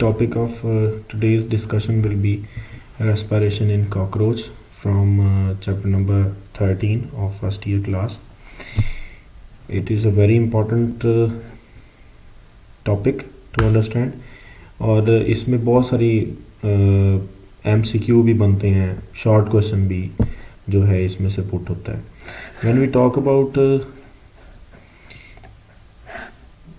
topic of today's discussion will be respiration in cockroach from chapter number 13 of first year class. It is a very important topic to understand और इसमें बहुत सारी MCQ भी बनते हैं, short question भी जो है इसमें से पुट होता है. When we talk about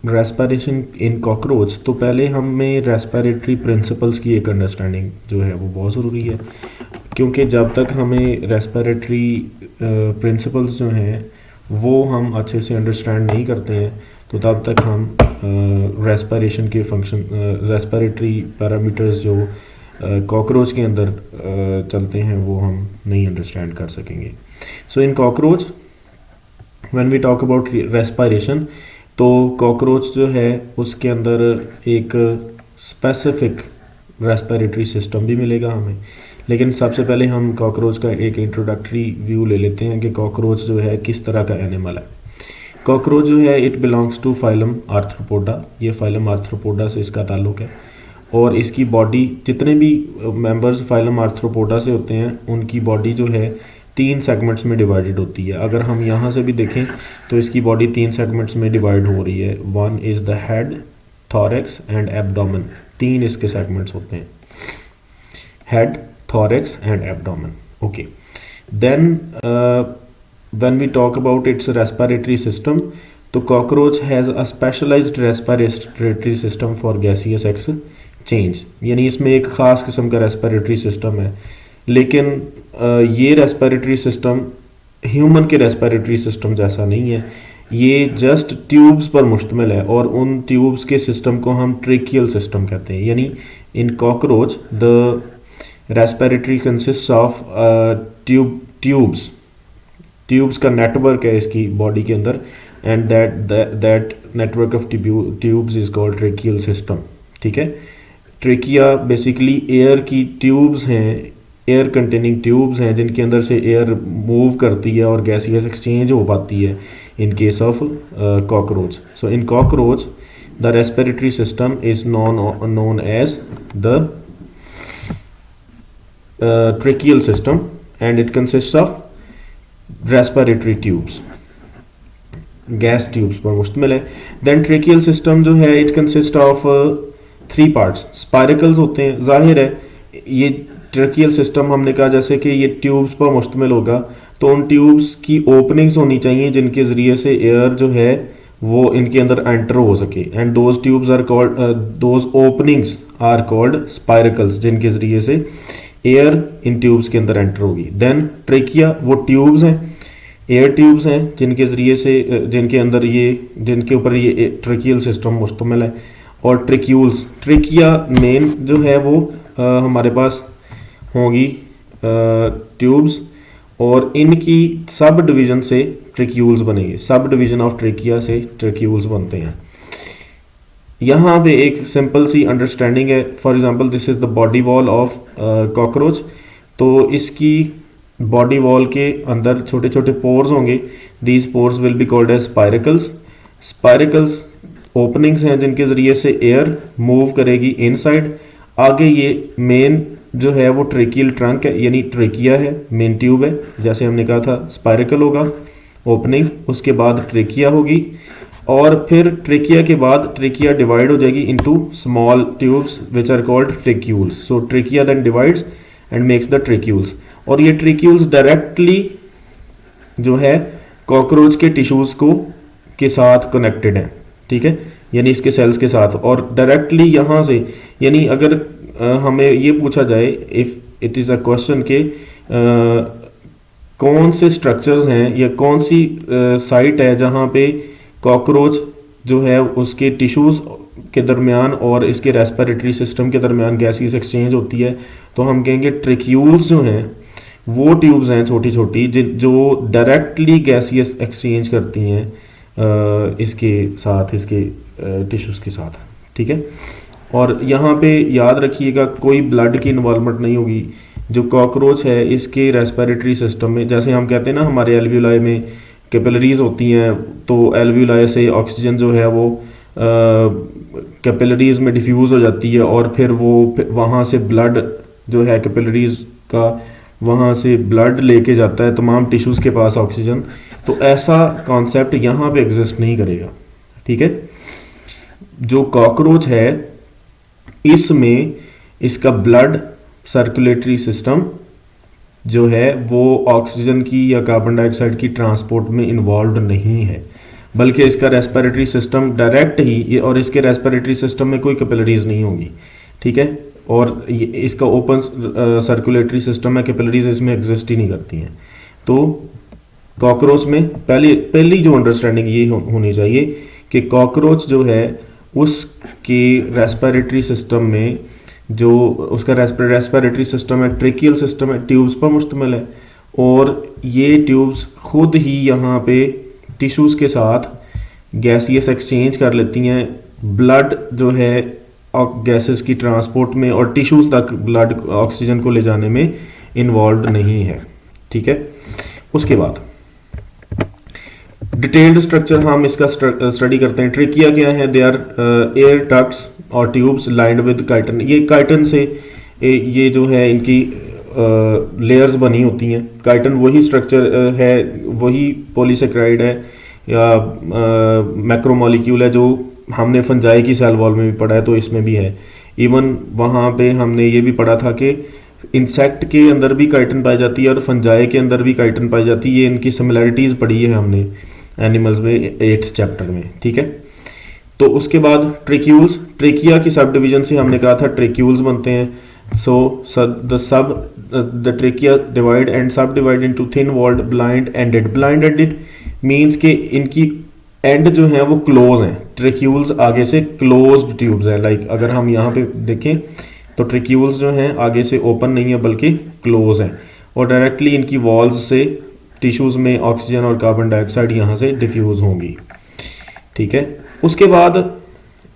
respiration in cockroach, तो पहले हमें रेस्पिरेटरी प्रिंसिपल्स की एक अंडरस्टैंडिंग जो है वो बहुत ज़रूरी है, क्योंकि जब तक हमें रेस्पिरेटरी प्रिंसिपल्स जो हैं वो हम अच्छे से अंडरस्टैंड नहीं करते हैं तो तब तक हम रेस्पिरेशन के फंक्शन, रेस्पिरेटरी पैरामीटर्स जो कॉकरोच के अंदर चलते हैं वो हम नहीं अंडरस्टैंड कर सकेंगे. So in cockroach when we talk about respiration, तो कॉकरोच जो है उसके अंदर एक स्पेसिफिक रेस्पिरेटरी सिस्टम भी मिलेगा हमें. लेकिन सबसे पहले हम कॉकरोच का एक इंट्रोडक्टरी व्यू ले लेते हैं कि कॉकरोच जो है किस तरह का एनिमल है. कॉकरोच जो है it belongs to phylum Arthropoda. ये फाइलम आर्थ्रोपोडा से इसका ताल्लुक है और इसकी बॉडी, जितने भी मेंबर्स फाइलम आर्थ्रोपोडा से होते हैं उनकी बॉडी जो है 3 सेगमेंट्स में डिवाइडेड होती है. अगर हम यहाँ से भी देखें तो इसकी बॉडी 3 सेगमेंट्स में डिवाइड हो रही है. One is the head, thorax and abdomen. 3 इसके सेगमेंट्स होते हैं, head, thorax and abdomen. Okay, then when we talk about its respiratory system, तो cockroach has a specialized respiratory system for gaseous exchange. यानी इसमें एक ख़ास किस्म का रेस्पिरेटरी सिस्टम है, लेकिन ये रेस्पिरेटरी सिस्टम ह्यूमन के रेस्पिरेटरी सिस्टम जैसा नहीं है. ये जस्ट ट्यूब्स पर मुश्तमिल है और उन ट्यूब्स के सिस्टम को हम ट्रेकियल सिस्टम कहते हैं. यानी इन cockroach the respiratory consist of tubes का नेटवर्क है इसकी बॉडी के अंदर, and that network of tubes is called tracheal system. ठीक है, ट्रेकिया बेसिकली एयर की ट्यूब्स हैं, एयर कंटेनिंग ट्यूब्स हैं जिनके अंदर से एयर मूव करती है और गैसियस एक्सचेंज हो पाती है in case of cockroach. So in cockroach the respiratory system is known as the tracheal system and it consist of respiratory tubes, gas tubes पर मुश्तमिल है. देन ट्रेकियल सिस्टम जो है it consist of 3 parts. Spiracles होते हैं. जाहिर है ये ट्रेकियल सिस्टम हमने कहा जैसे कि ये ट्यूब्स पर मुश्तमिल होगा तो उन ट्यूब्स की ओपनिंग्स होनी चाहिए जिनके ज़रिए से एयर जो है वो इनके अंदर एंटर हो सके, and those tubes are called, those openings are called spiracles, जिनके ज़रिए से एयर इन ट्यूब्स के अंदर एंटर होगी. देन ट्रेकिया वो ट्यूब्स हैं, एयर ट्यूब्स हैं जिनके ज़रिए से, जिनके अंदर ये, जिनके ऊपर ये ट्रेकियल सिस्टम मुश्तमिल है. और ट्रेक्यूल्स, ट्रेकिया मेन जो है वो हमारे पास होंगी ट्यूब्स और इनकी सब डिवीज़न से ट्रेक्यूल्स बनेंगे. सब डिवीज़न ऑफ ट्रेकिया से ट्रेक्यूल्स बनते हैं. यहाँ पे एक सिंपल सी अंडरस्टैंडिंग है. For example this is the body wall of cockroach. तो इसकी बॉडी वॉल के अंदर छोटे छोटे पोर्स होंगे. These pores will be called as spiracles. Spiracles openings हैं जिनके ज़रिए से एयर मूव करेगी इनसाइड. आगे ये मेन जो है वो ट्रेकियल ट्रंक है, यानी ट्रेकिया है, मेन ट्यूब है, जैसे हमने कहा था स्पाइरकल होगा ओपनिंग, उसके बाद ट्रेकिया होगी और फिर ट्रेकिया के बाद ट्रेकिया डिवाइड हो जाएगी into small tubes which are called tracheoles. So trachea then divides and makes the tracheoles. और ये ट्रेक्यूल्स डायरेक्टली जो है कॉकरोच के टिश्यूज़ को के साथ कनेक्टेड हैं. ठीक है, यानी इसके सेल्स के साथ, और डायरेक्टली यहाँ से, यानी अगर हमें ये पूछा जाए if it is a question के कौन से स्ट्रक्चर्स हैं या कौन सी साइट है जहाँ पे कॉकरोच जो है उसके टिश्यूज़ के दरमियान और इसके रेस्पिरेटरी सिस्टम के दरमियान गैसियस एक्सचेंज होती है, तो हम कहेंगे ट्रेक्यूल्स जो हैं वो ट्यूब्स हैं छोटी छोटी जो डायरेक्टली गैसियस एक्सचेंज करती हैं इसके साथ, इसके टिश्यूज़ के साथ. ठीक है, और यहाँ पे याद रखिएगा कोई ब्लड की इन्वॉल्वमेंट नहीं होगी. जो कॉकरोच है इसके रेस्पिरेटरी सिस्टम में, जैसे हम कहते हैं ना हमारे एल्वियोलाई में कैपिलरीज होती हैं, तो एल्वियोलाई से ऑक्सीजन जो है वो कैपिलरीज में डिफ्यूज़ हो जाती है और फिर वो वहाँ से ब्लड जो है कैपिलरीज का वहाँ से ब्लड लेके जाता है तमाम टिश्यूज़ के पास ऑक्सीजन। तो ऐसा कॉन्सेप्ट यहाँ पे एग्जिस्ट नहीं करेगा, ठीक है। जो कॉकरोच है इसमें इसका ब्लड सर्कुलेटरी सिस्टम जो है वो ऑक्सीजन की या कार्बन डाइऑक्साइड की ट्रांसपोर्ट में इन्वॉल्व नहीं है, बल्कि इसका रेस्पिरेटरी सिस्टम डायरेक्ट ही, और इसके रेस्पिरेटरी सिस्टम में कोई कैपिलरीज नहीं होगी, ठीक है। और इसका ओपन सर्कुलेटरी सिस्टम है, कैपिलरीज इसमें एग्जिस्ट ही नहीं करती हैं। तो कॉकरोच में पहली जो अंडरस्टैंडिंग ये होनी चाहिए कि कॉकरोच जो है उसके रेस्पिरेटरी सिस्टम में जो उसका रेस्पिरेटरी सिस्टम है, ट्रेकियल सिस्टम है, ट्यूब्स पर मुश्तमिल है, और ये ट्यूब्स खुद ही यहाँ पे टिश्यूज़ के साथ गैसियस एक्सचेंज कर लेती हैं। ब्लड जो है गैसेस की ट्रांसपोर्ट में और टिश्यूज़ तक ब्लड ऑक्सीजन को ले जाने में इन्वॉल्व नहीं है, ठीक है। उसके बाद डिटेल्ड स्ट्रक्चर हम इसका स्टडी करते हैं। ट्रेकिया क्या है? दे आर एयर डक्ट्स और ट्यूब्स लाइंड विद काइटन। ये काइटन से ये जो है इनकी लेयर्स बनी होती हैं। काइटन वही स्ट्रक्चर है, वही पॉलीसेक्राइड है या मैक्रोमोलिक्यूल है जो हमने फंजाई की सेल वॉल में भी पढ़ा है, तो इसमें भी है। इवन वहाँ पे हमने ये भी पढ़ा था कि इंसेक्ट के अंदर भी काइटन पाई जाती है और फंजाई के अंदर भी काइटन पाई जाती है। ये इनकी सिमिलैरिटीज़ पढ़ी है हमने एनिमल्स में 8th चैप्टर में, ठीक है। तो उसके बाद ट्रेक्यूल्स, ट्रेकिया की सब डिवीजन से हमने कहा था ट्रेक्यूल्स बनते हैं। So the trachea divide and subdivide into thin walled blind ended. Blind ended means के इनकी एंड जो है वो क्लोज हैं। ट्रेक्यूल्स आगे से क्लोज्ड ट्यूब्स हैं। लाइक अगर हम यहाँ पे देखें तो ट्रेक्यूल्स जो हैं आगे से ओपन नहीं है बल्कि क्लोज हैं, और डायरेक्टली इनकी वॉल्स से टिश्यूज़ में ऑक्सीजन और कार्बन डाइऑक्साइड यहाँ से डिफ्यूज़ होंगी, ठीक है। उसके बाद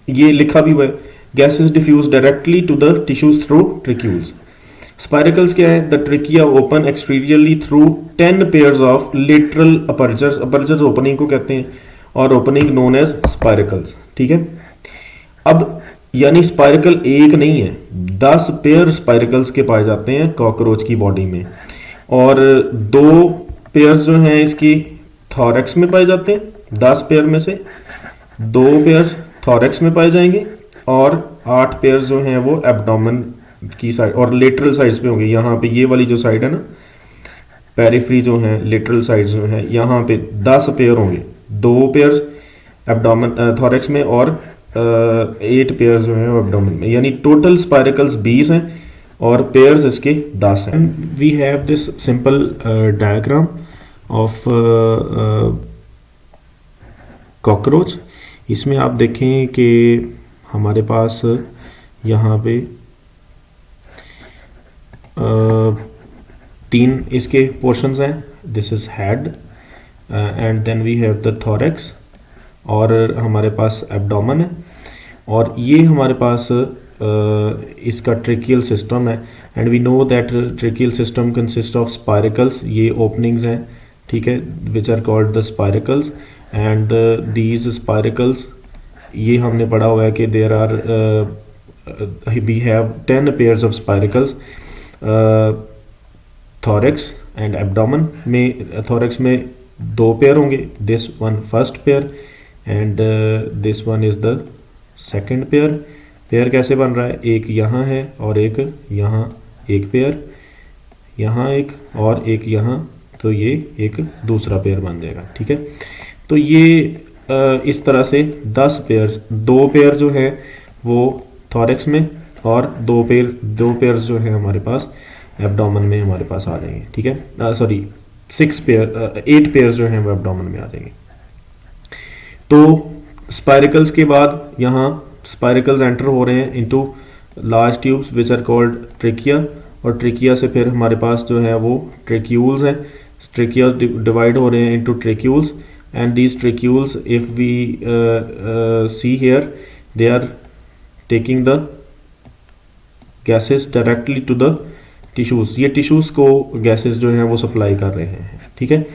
ये लिखा भी हुआ है, gases diffuse directly to the tissues through tracheoles. Spiracles क्या है? The trachea open exteriorly through 10 pairs of lateral apertures. Apertures opening को कहते हैं और ओपनिंग नोन एज स्पाइरकल्स, ठीक है। अब यानी स्पाइरकल एक नहीं है, 10 पेयर स्पाइरकल्स के पाए जाते हैं कॉकरोच की बॉडी में, और 2 पेयर्स जो हैं इसकी थॉरैक्स में पाए जाते हैं। 10 पेयर में से 2 पेयर्स थॉरैक्स में पाए जाएंगे और 8 पेयर्स जो हैं वो एब्डोमेन की साइड और लेटरल साइड्स पे होंगे। यहाँ पे ये वाली जो साइड है ना, पेरिफ्री जो है, लेटरल साइड्स जो है, यहाँ पे 10 पेयर होंगे। 2 पेयर्स एब्डोमेन थॉरैक्स में और 8 पेयर्स जो हैं एब्डोमेन में, यानी टोटल स्पाइरकल्स 20 हैं और पेयर्स इसके 10 हैं। We have this simple diagram of cockroach. इसमें आप देखें कि हमारे पास यहाँ पे 3 इसके पोर्शंस हैं। This is head and then we have the thorax, और हमारे पास एब्डोमेन है, और ये हमारे पास इसका ट्रेकियल सिस्टम है। And we know that tracheal system consist of spiracles, ये ओपनिंग्स हैं, ठीक है, which are called the spiracles. And these spiracles, ये हमने पढ़ा हुआ है कि there are we have 10 pairs of spiracles thorax and abdomen में। थॉरैक्स में 2 पेयर होंगे, this one first pair and this one is the second pair. Pair कैसे बन रहा है? एक यहाँ है और एक यहाँ, एक पेयर यहाँ एक और एक यहाँ, तो ये एक दूसरा पेयर बन जाएगा, ठीक है। तो ये इस तरह से 10 पेयर्स, 2 पेयर जो है वो थॉरैक्स में और 2 पेयर्स जो है हमारे पास एब्डोमेन में हमारे पास आ जाएंगे, ठीक है। सॉरी 8 पेयर्स जो हैं वो एब्डोमेन में आ जाएंगे। तो स्पाइरकल्स के बाद यहाँ स्पाइरकल्स एंटर हो रहे हैं into large tubes which are called trachea, और ट्रेकिया से फिर हमारे पास जो है वो ट्रेक्यूल्स हैं। ट्रेकिया डिवाइड हो रहे हैं into tracheoles, and these tracheoles if we see here they are taking the gases directly to the tissues. ये टिश्यूज़ को गैसेस जो हैं वो सप्लाई कर रहे हैं, ठीक है।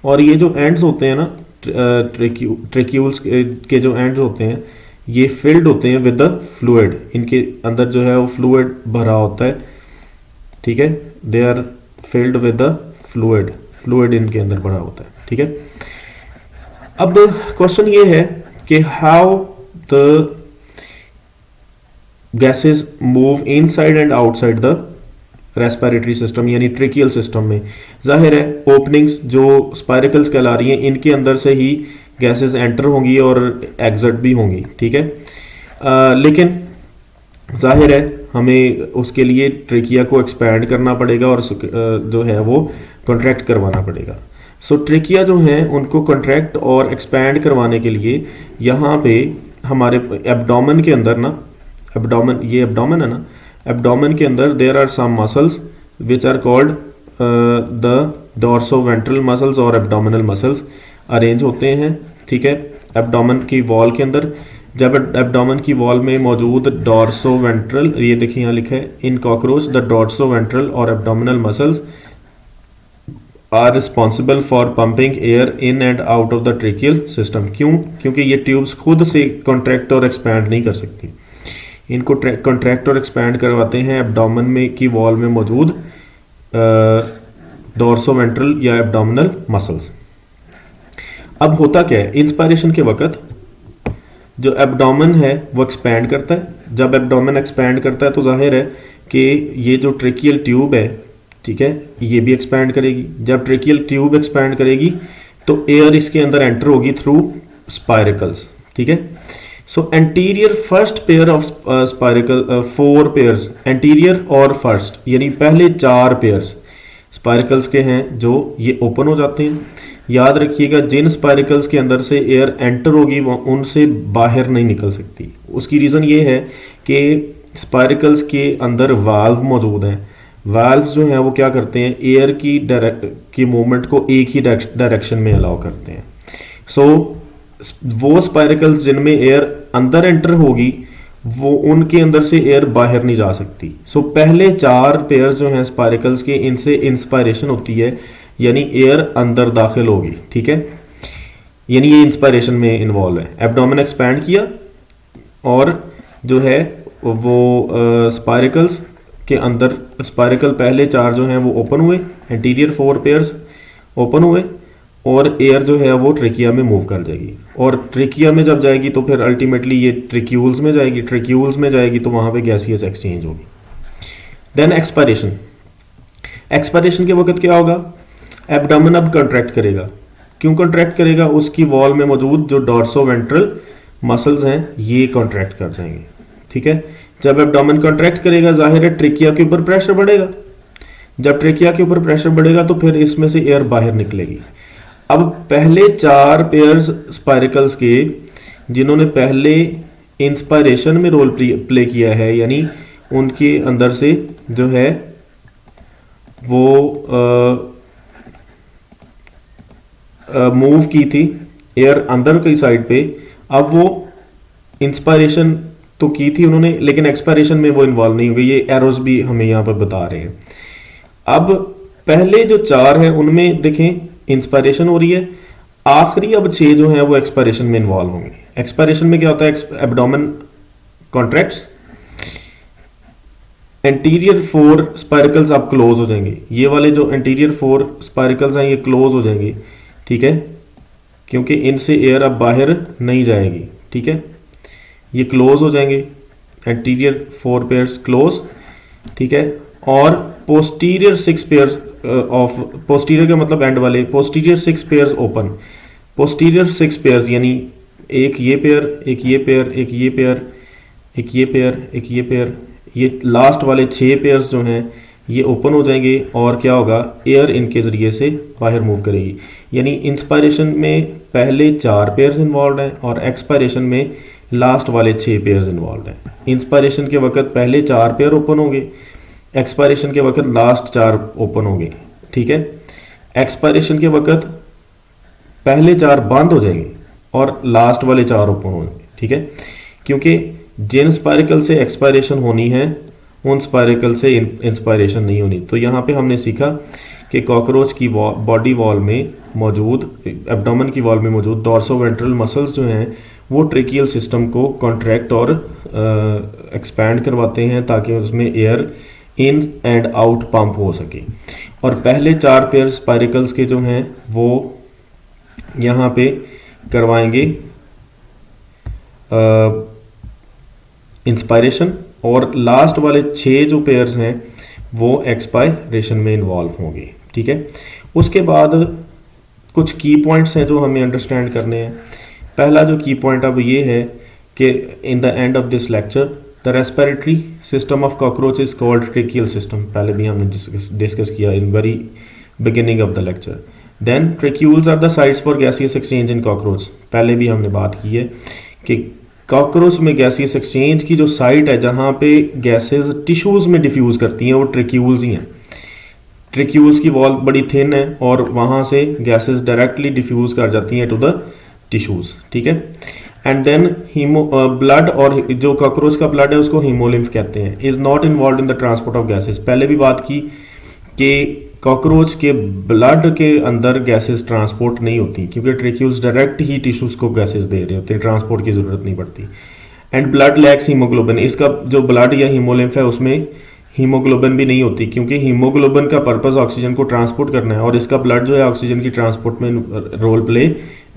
और ये जो एंड्स होते हैं ना ट्रेक्यूल्स के जो एंड्स होते हैं, ये फिल्ड होते हैं विद द फ्लूइड, इनके अंदर जो है वो फ्लूइड भरा होता है, ठीक है, they are filled with the fluid, fluid इनके अंदर भरा होता है, ठीक है। अब क्वेश्चन ये है कि how the gases move inside and outside the respiratory system, यानी ट्रेकियल सिस्टम में जाहिर है ओपनिंग्स जो स्पाइरिकल्स कहला रही हैं इनके अंदर से ही गैसेस एंटर होंगी और एग्जिट भी होंगी, ठीक है। लेकिन जाहिर है हमें उसके लिए ट्रेकिया को एक्सपैंड करना पड़ेगा और जो है वो कॉन्ट्रैक्ट करवाना पड़ेगा। सो ट्रेकिया जो हैं उनको कॉन्ट्रैक्ट और एक्सपैंड करवाने के लिए यहाँ पे हमारे एब्डोमेन के अंदर ना, एब्डोमेन, ये एब्डोमेन है ना, एब्डोमेन के अंदर there are some muscles which are called the dorsoventral muscles और एब्डोमिनल मसल्स अरेंज होते हैं, ठीक है, एब्डोमेन की वॉल के अंदर। जब एब्डोमेन की वॉल में मौजूद डॉर्सोवेंट्रल, ये देखिए यहाँ लिखा है इन कॉकरोच द डॉर्सोवेंट्रल और abdominal muscles are responsible for pumping air in and out of the tracheal system. क्यों? क्योंकि ये ट्यूब्स खुद से कॉन्ट्रैक्ट और एक्सपैंड नहीं कर सकती, इनको कॉन्ट्रैक्ट और एक्सपैंड करवाते हैं एब्डोमेन में की वॉल में मौजूद डॉर्सोवेंट्रल या एब्डोमिनल मसल्स। अब होता क्या है, इंस्पायरेशन के वक्त जो एब्डोमेन है वो एक्सपैंड करता है। जब एब्डोमेन एक्सपैंड करता है तो जाहिर है कि ये जो ट्रेकियल ट्यूब है, ठीक है, ये भी एक्सपैंड करेगी। जब ट्रेकियल ट्यूब एक्सपैंड करेगी तो एयर इसके अंदर एंटर होगी थ्रू स्पाइरिकल्स, ठीक है। सो anterior first pair of spiracle, 4 pairs anterior और फर्स्ट, यानी पहले 4 पेयर्स स्पाइरिकल्स के हैं जो ये ओपन हो जाते हैं। याद रखिएगा जिन स्पाइरिकल्स के अंदर से एयर एंटर होगी वो उनसे बाहर नहीं निकल सकती। उसकी रीज़न ये है कि स्पाइरिकल्स के अंदर वाल्व मौजूद हैं। वाल्व्स जो हैं वो क्या करते हैं, एयर की मूवमेंट को एक ही डायरेक्शन में अलाउ करते हैं। सो वो स्पाइरिकल्स जिनमें एयर अंदर एंटर होगी वो उनके अंदर से एयर बाहर नहीं जा सकती। सो पहले 4 पेयर्स जो हैं स्पाइरिकल्स के, इनसे इंस्पायरेशन होती है, यानी एयर अंदर दाखिल होगी, ठीक है, यानी ये इंस्पायरेशन में इन्वॉल्व है। एब्डोमेन एक्सपैंड किया और जो है वो स्पाइरिकल्स के अंदर, स्पाइरिकल पहले 4 जो हैं वो ओपन हुए, एंटीरियर 4 पेयर्स ओपन हुए और एयर जो है वो ट्रेकिया में मूव कर जाएगी। और ट्रेकिया में जब जाएगी तो फिर अल्टीमेटली ये ट्रेक्यूल्स में जाएगी, ट्रेक्यूल्स में जाएगी तो वहाँ पे गैसियस एक्सचेंज होगी। देन एक्सपायरेशन, एक्सपायरेशन के वक्त क्या होगा, एब्डोमेन अब कॉन्ट्रैक्ट करेगा। क्यों कॉन्ट्रैक्ट करेगा, उसकी वॉल में मौजूद जो डॉर्सोवेंट्रल मसल्स हैं ये कॉन्ट्रैक्ट कर जाएंगे, ठीक है। जब एब्डोमेन कॉन्ट्रैक्ट करेगा जाहिर है ट्रेकिया के ऊपर प्रेशर बढ़ेगा। जब ट्रेकिया के ऊपर प्रेशर बढ़ेगा तो फिर इसमें से एयर बाहर निकलेगी। अब पहले 4 पेयर्स स्पाइरिकल्स के जिन्होंने पहले इंस्पायरेशन में रोल प्ले किया है, यानी उनके अंदर से जो है वो मूव की थी एयर अंदर की साइड पे, अब वो इंस्पायरेशन तो की थी उन्होंने लेकिन एक्सपायरेशन में वो इन्वॉल्व नहीं हुई। ये एरोज भी हमें यहाँ पर बता रहे हैं। अब पहले जो 4 हैं उनमें देखें इंस्पायरेशन हो रही है, आखिरी अब 6 जो हैं वो एक्सपायरेशन में इन्वॉल्व होंगे। एक्सपायरेशन में क्या होता है, एब्डोमेन कॉन्ट्रैक्ट्स, एंटीरियर 4 स्पाइरिकल्स अब क्लोज हो जाएंगे। ये वाले जो एंटीरियर 4 स्पाइरिकल्स हैं ये क्लोज हो जाएंगे, ठीक है, क्योंकि इनसे एयर अब बाहर नहीं जाएगी, ठीक है, ये क्लोज हो जाएंगे, एंटीरियर 4 पेयर्स क्लोज, ठीक है। और पोस्टीरियर 6 पेयर्स ऑफ, पोस्टीरियर का मतलब एंड वाले, posterior 6 pairs open, posterior 6 pairs यानी एक ये पेयर, एक ये पेयर, एक ये पेयर, एक ये पेयर, एक ये पेयर, ये लास्ट वाले 6 पेयर्स जो हैं ये ओपन हो जाएंगे और क्या होगा, एयर इनके ज़रिए से बाहर मूव करेगी। यानी इंस्पायरेशन में पहले 4 पेयर्स इन्वॉल्व हैं और एक्सपायरेशन में लास्ट वाले 6 पेयर्स इन्वॉल्व हैं। इंस्पायरेशन के वक्त पहले 4 पेयर ओपन होंगे, एक्सपायरेशन के वक्त लास्ट 4 ओपन होंगे, ठीक है। एक्सपायरेशन के वक्त पहले 4 बंद हो जाएंगे और लास्ट वाले 4 ओपन होंगे, ठीक है, क्योंकि जिन स्पाइरिकल से एक्सपायरेशन होनी है उन स्पाइरिकल से इंस्पायरेशन नहीं होनी। तो यहाँ पे हमने सीखा कि कॉकरोच की बॉडी वॉल में मौजूद, एब्डोमेन की वॉल में मौजूद डॉर्सोवेंट्रल मसल्स जो हैं वो ट्रेकियल सिस्टम को कॉन्ट्रैक्ट और एक्सपैंड करवाते हैं ताकि उसमें air in and out pump हो सके। और पहले 4 पेयर स्पाइरिकल्स के जो हैं वो यहाँ पे करवाएंगे इंस्पायरेशन, और लास्ट वाले 6 जो पेयर्स हैं वो एक्सपायरेशन में इन्वॉल्व होंगे। ठीक है, उसके बाद कुछ की पॉइंट्स हैं जो हमें अंडरस्टैंड करने हैं। पहला जो की पॉइंट अब ये है कि in the end of this lecture the respiratory system of cockroach is called tracheal system. पहले भी हमने डिस्कस किया in very beginning of the lecture. Then tracheoles are the sites for gaseous exchange in cockroach. पहले भी हमने बात की है कि कॉकरोच में गैसियस एक्सचेंज की जो साइट है जहाँ पे गैसेस टिश्यूज़ में डिफ्यूज़ करती हैं वो ट्रेक्यूल्स ही हैं। ट्रेक्यूल्स की वॉल बड़ी थिन है और वहाँ से गैसेस डायरेक्टली डिफ्यूज़ कर जाती हैं टू द टिश्यूज़। ठीक है, एंड देन ब्लड, और जो कॉकरोच का ब्लड है उसको हीमोलिम्फ कहते हैं, is not involve in the transport of gases. पहले भी बात की कि कॉकरोच के ब्लड के अंदर गैसेस ट्रांसपोर्ट नहीं होती क्योंकि ट्रेक्यूल्स डायरेक्ट ही टिश्यूज़ को गैसेस दे रहे होते हैं, ट्रांसपोर्ट की ज़रूरत नहीं पड़ती। एंड ब्लड लैक्स हीमोग्लोबिन, इसका जो ब्लड या हीमोलिम्फ है उसमें हीमोग्लोबिन भी नहीं होती क्योंकि हीमोग्लोबिन का पर्पस ऑक्सीजन को ट्रांसपोर्ट करना है और इसका ब्लड जो है ऑक्सीजन की ट्रांसपोर्ट में रोल प्ले